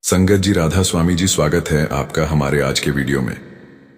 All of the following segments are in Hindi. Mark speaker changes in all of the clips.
Speaker 1: संगत जी, राधा स्वामी जी, स्वागत है आपका हमारे आज के वीडियो में।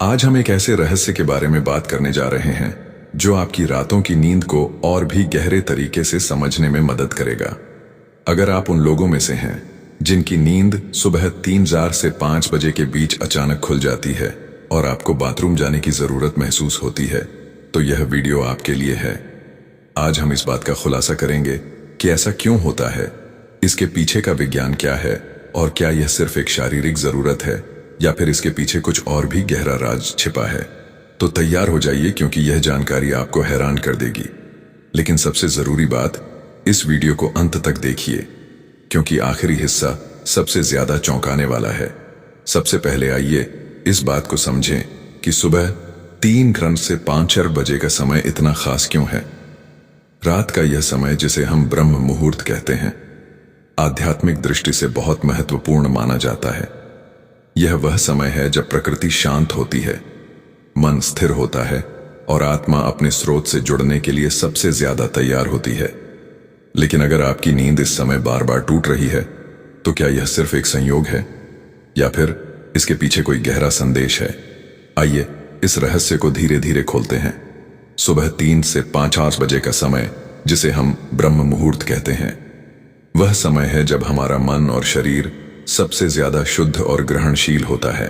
Speaker 1: आज हम एक ऐसे रहस्य के बारे में बात करने जा रहे हैं जो आपकी रातों की नींद को और भी गहरे तरीके से समझने में मदद करेगा। अगर आप उन लोगों में से हैं जिनकी नींद सुबह 3 से 5 बजे के बीच अचानक खुल जाती है और आपको बाथरूम जाने की जरूरत महसूस होती है, तो यह वीडियो आपके लिए है। आज हम इस बात का खुलासा करेंगे कि ऐसा क्यों होता है, इसके पीछे का विज्ञान क्या है और क्या यह सिर्फ एक शारीरिक जरूरत है या फिर इसके पीछे कुछ और भी गहरा राज छिपा है। तो तैयार हो जाइए, क्योंकि यह जानकारी आपको हैरान कर देगी। लेकिन सबसे जरूरी बात, इस वीडियो को अंत तक देखिए, क्योंकि आखिरी हिस्सा सबसे ज्यादा चौंकाने वाला है। सबसे पहले आइए इस बात को समझें कि सुबह 3 से 5 बजे का समय इतना खास क्यों है। रात का यह समय, जिसे हम ब्रह्म मुहूर्त कहते हैं, आध्यात्मिक दृष्टि से बहुत महत्वपूर्ण माना जाता है। यह वह समय है जब प्रकृति शांत होती है, मन स्थिर होता है और आत्मा अपने स्रोत से जुड़ने के लिए सबसे ज्यादा तैयार होती है। लेकिन अगर आपकी नींद इस समय बार बार टूट रही है, तो क्या यह सिर्फ एक संयोग है या फिर इसके पीछे कोई गहरा संदेश है? आइए इस रहस्य को धीरे धीरे खोलते हैं। सुबह 3 से 5 बजे का समय, जिसे हम ब्रह्म मुहूर्त कहते हैं, वह समय है जब हमारा मन और शरीर सबसे ज्यादा शुद्ध और ग्रहणशील होता है।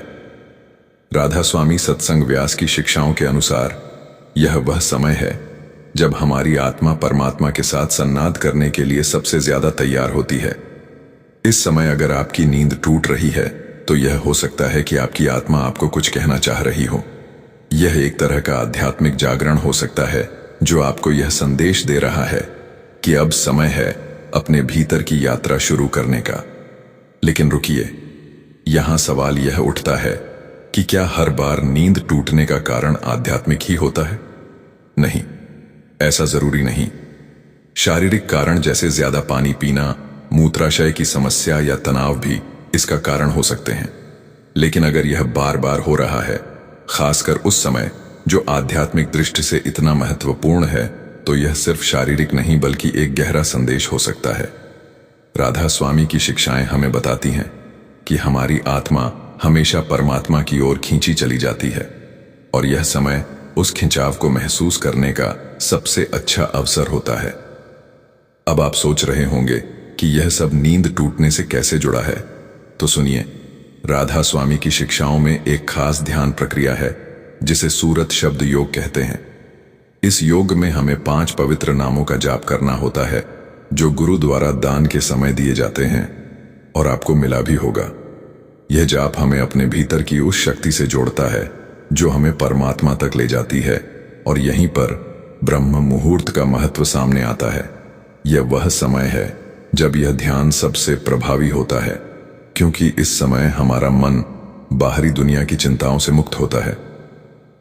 Speaker 1: राधा स्वामी सत्संग व्यास की शिक्षाओं के अनुसार यह वह समय है जब हमारी आत्मा परमात्मा के साथ संवाद करने के लिए सबसे ज्यादा तैयार होती है। इस समय अगर आपकी नींद टूट रही है, तो यह हो सकता है कि आपकी आत्मा आपको कुछ कहना चाह रही हो। यह एक तरह का आध्यात्मिक जागरण हो सकता है जो आपको यह संदेश दे रहा है कि अब समय है अपने भीतर की यात्रा शुरू करने का। लेकिन रुकिए, यहां सवाल यह उठता है कि क्या हर बार नींद टूटने का कारण आध्यात्मिक ही होता है? नहीं, ऐसा जरूरी नहीं। शारीरिक कारण जैसे ज्यादा पानी पीना, मूत्राशय की समस्या या तनाव भी इसका कारण हो सकते हैं। लेकिन अगर यह बार बार हो रहा है, खासकर उस समय जो आध्यात्मिक दृष्टि से इतना महत्वपूर्ण है, तो यह सिर्फ शारीरिक नहीं बल्कि एक गहरा संदेश हो सकता है। राधा स्वामी की शिक्षाएं हमें बताती हैं कि हमारी आत्मा हमेशा परमात्मा की ओर खींची चली जाती है और यह समय उस खिंचाव को महसूस करने का सबसे अच्छा अवसर होता है। अब आप सोच रहे होंगे कि यह सब नींद टूटने से कैसे जुड़ा है, तो सुनिए। राधा स्वामी की शिक्षाओं में एक खास ध्यान प्रक्रिया है जिसे सूरत शब्द योग कहते हैं। इस योग में हमें 5 पवित्र नामों का जाप करना होता है जो गुरु द्वारा दान के समय दिए जाते हैं, और आपको मिला भी होगा। यह जाप हमें अपने भीतर की उस शक्ति से जोड़ता है जो हमें परमात्मा तक ले जाती है, और यहीं पर ब्रह्म मुहूर्त का महत्व सामने आता है। यह वह समय है जब यह ध्यान सबसे प्रभावी होता है, क्योंकि इस समय हमारा मन बाहरी दुनिया की चिंताओं से मुक्त होता है।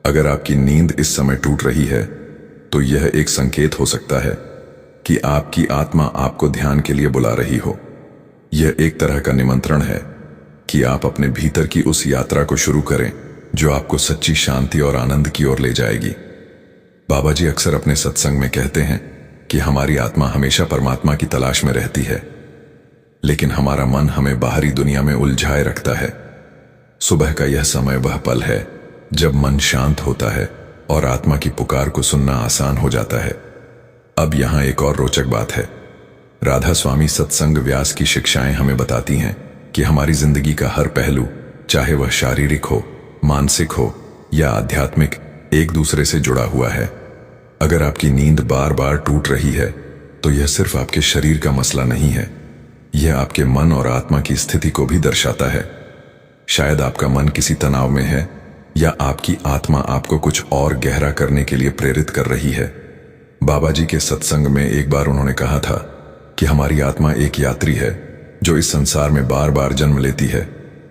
Speaker 1: अगर आपकी नींद इस समय टूट रही है, तो यह एक संकेत हो सकता है कि आपकी आत्मा आपको ध्यान के लिए बुला रही हो। यह एक तरह का निमंत्रण है कि आप अपने भीतर की उस यात्रा को शुरू करें जो आपको सच्ची शांति और आनंद की ओर ले जाएगी। बाबा जी अक्सर अपने सत्संग में कहते हैं कि हमारी आत्मा हमेशा परमात्मा की तलाश में रहती है, लेकिन हमारा मन हमें बाहरी दुनिया में उलझाए रखता है। सुबह का यह समय वह पल है जब मन शांत होता है और आत्मा की पुकार को सुनना आसान हो जाता है। अब यहां एक और रोचक बात है। राधा स्वामी सत्संग व्यास की शिक्षाएं हमें बताती हैं कि हमारी जिंदगी का हर पहलू, चाहे वह शारीरिक हो, मानसिक हो या आध्यात्मिक, एक दूसरे से जुड़ा हुआ है। अगर आपकी नींद बार बार टूट रही है, तो यह सिर्फ आपके शरीर का मसला नहीं है, यह आपके मन और आत्मा की स्थिति को भी दर्शाता है। शायद आपका मन किसी तनाव में है या आपकी आत्मा आपको कुछ और गहरा करने के लिए प्रेरित कर रही है। बाबा जी के सत्संग में एक बार उन्होंने कहा था कि हमारी आत्मा एक यात्री है जो इस संसार में बार बार जन्म लेती है,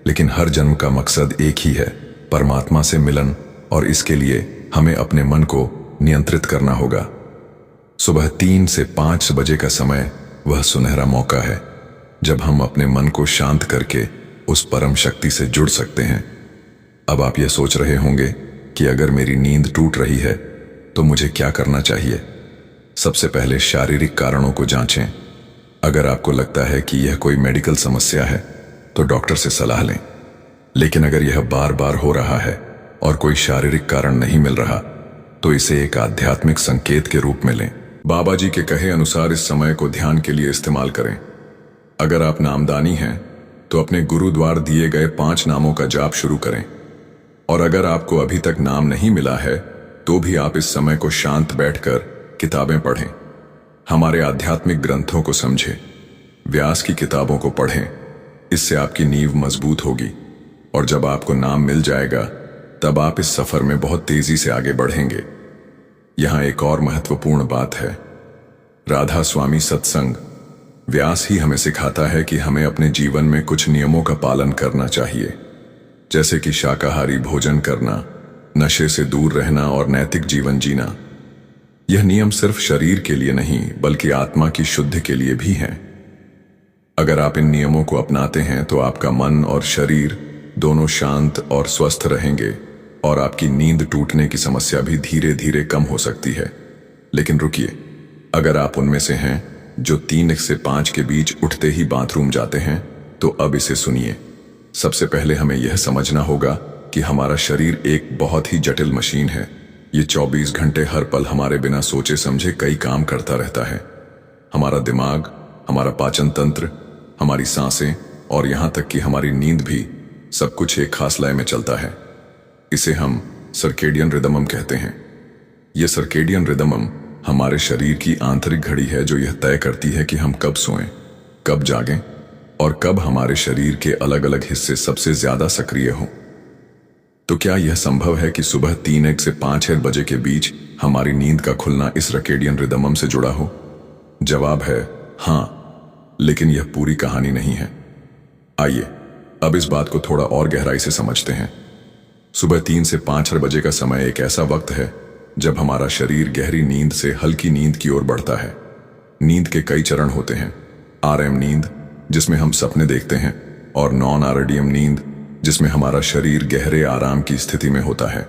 Speaker 1: लेकिन हर जन्म का मकसद एक ही है, परमात्मा से मिलन, और इसके लिए हमें अपने मन को नियंत्रित करना होगा। सुबह 3 से 5 बजे का समय वह सुनहरा मौका है जब हम अपने मन को शांत करके उस परम शक्ति से जुड़ सकते हैं। अब आप यह सोच रहे होंगे कि अगर मेरी नींद टूट रही है तो मुझे क्या करना चाहिए। सबसे पहले शारीरिक कारणों को जांचें। अगर आपको लगता है कि यह कोई मेडिकल समस्या है, तो डॉक्टर से सलाह लें। लेकिन अगर यह बार बार हो रहा है और कोई शारीरिक कारण नहीं मिल रहा, तो इसे एक आध्यात्मिक संकेत के रूप में लें। बाबा जी के कहे अनुसार इस समय को ध्यान के लिए इस्तेमाल करें। अगर आप नामदानी हैं तो अपने गुरु द्वार दिए गए 5 नामों का जाप शुरू करें। और अगर आपको अभी तक नाम नहीं मिला है तो भी आप इस समय को शांत बैठकर किताबें पढ़ें, हमारे आध्यात्मिक ग्रंथों को समझें, व्यास की किताबों को पढ़ें। इससे आपकी नींव मजबूत होगी और जब आपको नाम मिल जाएगा तब आप इस सफर में बहुत तेजी से आगे बढ़ेंगे। यहां एक और महत्वपूर्ण बात है, राधा स्वामी सत्संग। व्यास ही हमें सिखाता है कि हमें अपने जीवन में कुछ नियमों का पालन करना चाहिए, जैसे कि शाकाहारी भोजन करना, नशे से दूर रहना और नैतिक जीवन जीना। यह नियम सिर्फ शरीर के लिए नहीं बल्कि आत्मा की शुद्धि के लिए भी हैं। अगर आप इन नियमों को अपनाते हैं तो आपका मन और शरीर दोनों शांत और स्वस्थ रहेंगे और आपकी नींद टूटने की समस्या भी धीरे धीरे कम हो सकती है। लेकिन रुकिए, अगर आप उनमें से हैं जो 3 से 5 के बीच उठते ही बाथरूम जाते हैं तो अब इसे सुनिए। सबसे पहले हमें यह समझना होगा कि हमारा शरीर एक बहुत ही जटिल मशीन है। ये 24 घंटे हर पल हमारे बिना सोचे समझे कई काम करता रहता है। हमारा दिमाग, हमारा पाचन तंत्र, हमारी सांसें और यहां तक कि हमारी नींद भी, सब कुछ एक खास लय में चलता है। इसे हम सर्केडियन रिदमम कहते हैं। यह सर्केडियन रिदमम हमारे शरीर की आंतरिक घड़ी है जो यह तय करती है कि हम कब सोएं, कब जागें और कब हमारे शरीर के अलग अलग हिस्से सबसे ज्यादा सक्रिय हों। तो क्या यह संभव है कि सुबह 3 से 5 बजे के बीच हमारी नींद का खुलना इस सर्केडियन रिदमम से जुड़ा हो? जवाब है हां, लेकिन यह पूरी कहानी नहीं है। आइए अब इस बात को थोड़ा और गहराई से समझते हैं। सुबह 3 से 5 बजे का समय एक ऐसा वक्त है जब हमारा शरीर गहरी नींद से हल्की नींद की ओर बढ़ता है। नींद के कई चरण होते हैं। आरएम नींद, जिसमें हम सपने देखते हैं, और नॉन आरडीएम नींद, जिसमें हमारा शरीर गहरे आराम की स्थिति में होता है।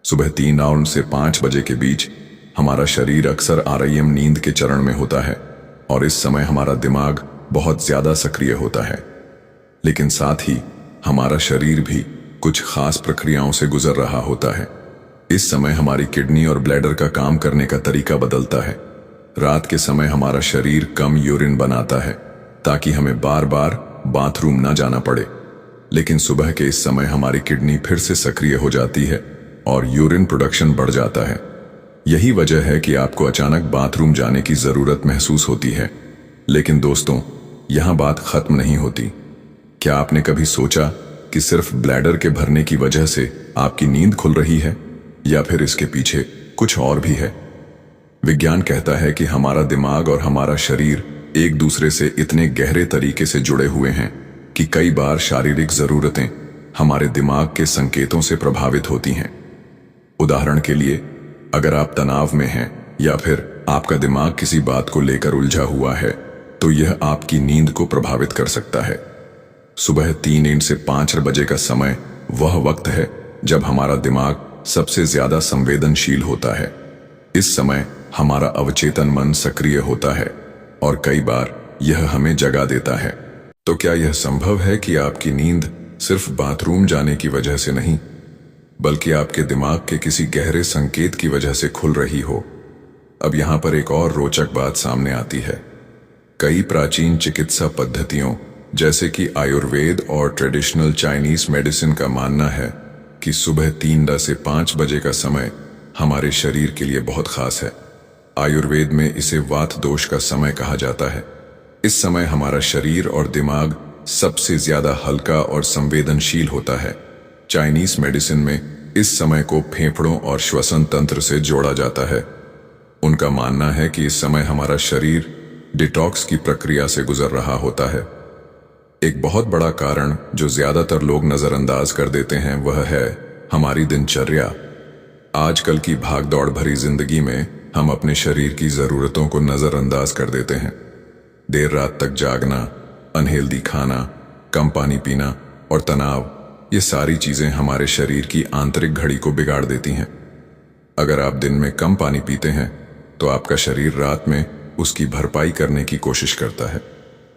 Speaker 1: सुबह 3 से 5 बजे के बीच हमारा शरीर अक्सर आरईएम नींद के चरण में होता है और इस समय हमारा दिमाग बहुत ज्यादा सक्रिय होता है। लेकिन साथ ही हमारा शरीर भी कुछ खास प्रक्रियाओं से गुजर रहा होता है। इस समय हमारी किडनी और ब्लैडर का काम करने का तरीका बदलता है। रात के समय हमारा शरीर कम यूरिन बनाता है ताकि हमें बार बार बाथरूम ना जाना पड़े, लेकिन सुबह के इस समय हमारी किडनी फिर से सक्रिय हो जाती है और यूरिन प्रोडक्शन बढ़ जाता है। यही वजह है कि आपको अचानक बाथरूम जाने की जरूरत महसूस होती है। लेकिन दोस्तों, यहां बात खत्म नहीं होती। क्या आपने कभी सोचा कि सिर्फ ब्लैडर के भरने की वजह से आपकी नींद खुल रही है, या फिर इसके पीछे कुछ और भी है? विज्ञान कहता है कि हमारा दिमाग और हमारा शरीर एक दूसरे से इतने गहरे तरीके से जुड़े हुए हैं कि कई बार शारीरिक जरूरतें हमारे दिमाग के संकेतों से प्रभावित होती हैं। उदाहरण के लिए, अगर आप तनाव में हैं या फिर आपका दिमाग किसी बात को लेकर उलझा हुआ है तो यह आपकी नींद को प्रभावित कर सकता है। सुबह 3 से 5 बजे का समय वह वक्त है जब हमारा दिमाग सबसे ज्यादा संवेदनशील होता है। इस समय हमारा अवचेतन मन सक्रिय होता है और कई बार यह हमें जगा देता है। तो क्या यह संभव है कि आपकी नींद सिर्फ बाथरूम जाने की वजह से नहीं, बल्कि आपके दिमाग के किसी गहरे संकेत की वजह से खुल रही हो? अब यहां पर एक और रोचक बात सामने आती है। कई प्राचीन चिकित्सा पद्धतियों जैसे कि आयुर्वेद और ट्रेडिशनल चाइनीज मेडिसिन का मानना है कि सुबह 3 से 5 बजे का समय हमारे शरीर के लिए बहुत खास है। आयुर्वेद में इसे वात दोष का समय कहा जाता है। इस समय हमारा शरीर और दिमाग सबसे ज्यादा हल्का और संवेदनशील होता है। चाइनीज मेडिसिन में इस समय को फेफड़ों और श्वसन तंत्र से जोड़ा जाता है। उनका मानना है कि इस समय हमारा शरीर डिटॉक्स की प्रक्रिया से गुजर रहा होता है। एक बहुत बड़ा कारण जो ज्यादातर लोग नजरअंदाज कर देते हैं वह है हमारी दिनचर्या। आजकल की भागदौड़ भरी जिंदगी में हम अपने शरीर की जरूरतों को नजरअंदाज कर देते हैं। देर रात तक जागना, अनहेल्दी खाना, कम पानी पीना और तनाव, ये सारी चीजें हमारे शरीर की आंतरिक घड़ी को बिगाड़ देती हैं। अगर आप दिन में कम पानी पीते हैं तो आपका शरीर रात में उसकी भरपाई करने की कोशिश करता है।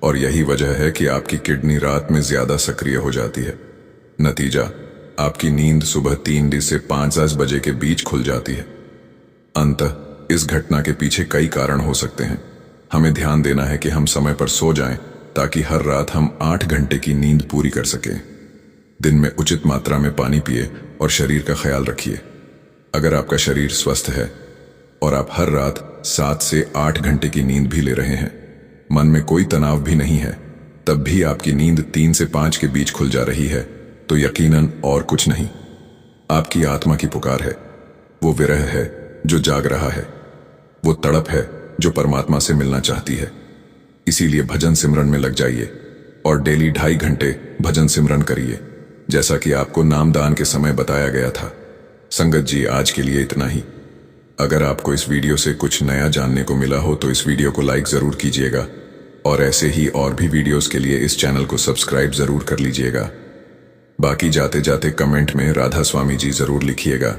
Speaker 1: और यही वजह है कि आपकी किडनी रात में ज्यादा सक्रिय हो जाती है। नतीजा, आपकी नींद सुबह 3 से 5-10 बजे के बीच खुल जाती है। अंततः इस घटना के पीछे कई कारण हो सकते हैं। हमें ध्यान देना है कि हम समय पर सो जाएं ताकि हर रात हम 8 घंटे की नींद पूरी कर सकें। दिन में उचित मात्रा में पानी पिए और शरीर का ख्याल रखिए। अगर आपका शरीर स्वस्थ है और आप हर रात 7 से 8 घंटे की नींद भी ले रहे हैं, मन में कोई तनाव भी नहीं है, तब भी आपकी नींद 3 से 5 के बीच खुल जा रही है, तो यकीनन और कुछ नहीं, आपकी आत्मा की पुकार है। वो विरह है जो जाग रहा है, वो तड़प है जो परमात्मा से मिलना चाहती है। इसीलिए भजन सिमरन में लग जाइए और डेली 2.5 घंटे भजन सिमरन करिए, जैसा कि आपको नामदान के समय बताया गया था। संगत जी, आज के लिए इतना ही। अगर आपको इस वीडियो से कुछ नया जानने को मिला हो तो इस वीडियो को लाइक जरूर कीजिएगा और ऐसे ही और भी वीडियोस के लिए इस चैनल को सब्सक्राइब जरूर कर लीजिएगा। बाकी जाते जाते कमेंट में राधा स्वामी जी जरूर लिखिएगा।